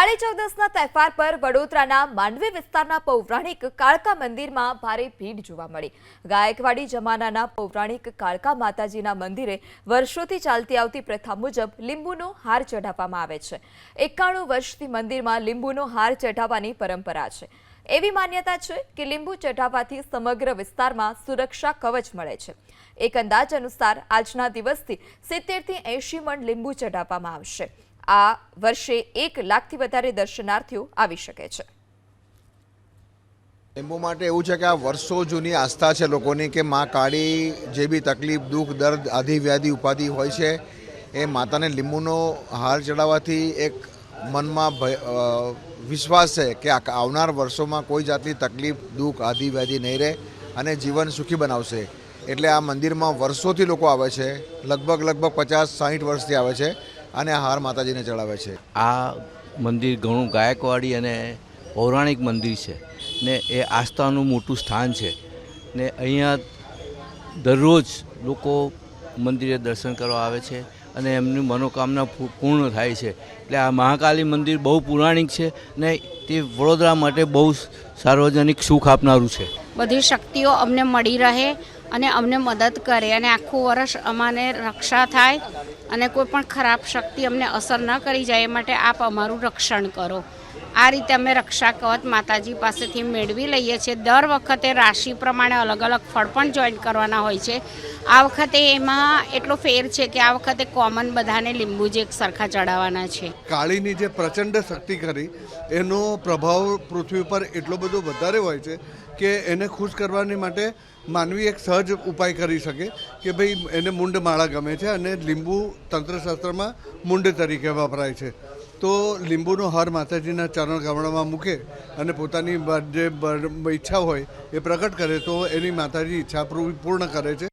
કાળી ચૌદસના તહેવાર પર વડોદરાના માંડવી વિસ્તારના પૌરાણિક કાળકા મંદિરમાં ભારે ભીડ જોવા મળી। ગાયકવાડી જમાનાના પૌરાણિક કાળકા માતાજીના મંદિરે વર્ષોથી ચાલતી આવતી પ્રથા મુજબ લીંબુનો હાર ચઢાવવામાં આવે છે। 91 વર્ષથી મંદિરમાં લીંબુનો હાર ચઢાવવાની પરંપરા છે। એવી માન્યતા છે કે લીંબુ ચઢાવવાથી સમગ્ર વિસ્તારમાં સુરક્ષા કવચ મળે છે। એક અંદાજ અનુસાર આજના દિવસથી 70 થી 80 મણ લીંબુ ચઢાવવામાં આવશે। આ વર્ષે 1 લાખથી વધારે દર્શનાર્થીઓ આવી શકે છે। લીંબુ માટે એવું છે કે આ વર્ષો જૂની આસ્થા છે લોકોની કે માં કાળી જે બી તકલીફ દુઃખ દર્દ આદિ વ્યાધિ ઉપાધિ હોય છે એ માતાને લીંબુનો હાર ચડાવવાથી એક મનમાં વિશ્વાસ છે કે આવનાર વર્ષોમાં કોઈ જાતની તકલીફ દુઃખ આદિ વ્યાધિ નહીં રહે અને જીવન સુખી બનાવશે। એટલે આ મંદિરમાં વર્ષોથી લોકો આવે છે, લગભગ 50-60 વર્ષથી આવે છે અને હાર માતાજીને ચડાવે છે। આ મંદિર ઘણું ગાયકવાડી અને પૌરાણિક મંદિર છે ને એ આસ્થાનું મોટું સ્થાન છે ને અહીંયા દરરોજ લોકો મંદિરે દર્શન કરવા આવે છે અને એમની મનોકામના પૂર્ણ થાય છે। એટલે આ મહાકાલી મંદિર બહુ પૌરાણિક છે ને તે વડોદરા માટે બહુ સાર્વજનિક સુખ આપનારું છે। બધી શક્તિઓ અમને મળી રહે અને અમને મદદ કરે અને આખું વર્ષ અમાને રક્ષા થાય અને કોઈ પણ ખરાબ શક્તિ અમને અસર ન કરી જાય એ માટે આપ અમારું રક્ષણ કરો। આ રીતે અમે રક્ષા કવચ માતાજી પાસેથી મેળવી લઈએ છીએ। દર વખતે રાશિ પ્રમાણે અલગ અલગ ફળ પણ જોઈન્ટ કરવાના હોય છે। આ વખતે એમાં એટલો ફેર છે કે આ વખતે કોમન બધાને લીંબુ જ એક સરખા ચડાવવાના છે। કાળીની જે પ્રચંડ શક્તિ ખરી એનો પ્રભાવ પૃથ્વી પર એટલો બધો વધારે હોય છે કે એને ખુશ કરવાની માટે માનવી એક સહજ ઉપાય કરી શકે કે ભાઈ એને મૂંડ માળા ગમે છે અને લીંબુ તંત્રશાસ્ત્રમાં મૂંડ તરીકે વપરાય છે। તો લીંબુનો હાર માતાજીના ચરણ કમળમાં મૂકે અને પોતાની જે ઈચ્છા હોય એ પ્રગટ કરે તો એની માતાજી ઈચ્છા પૂર્ણ કરે છે।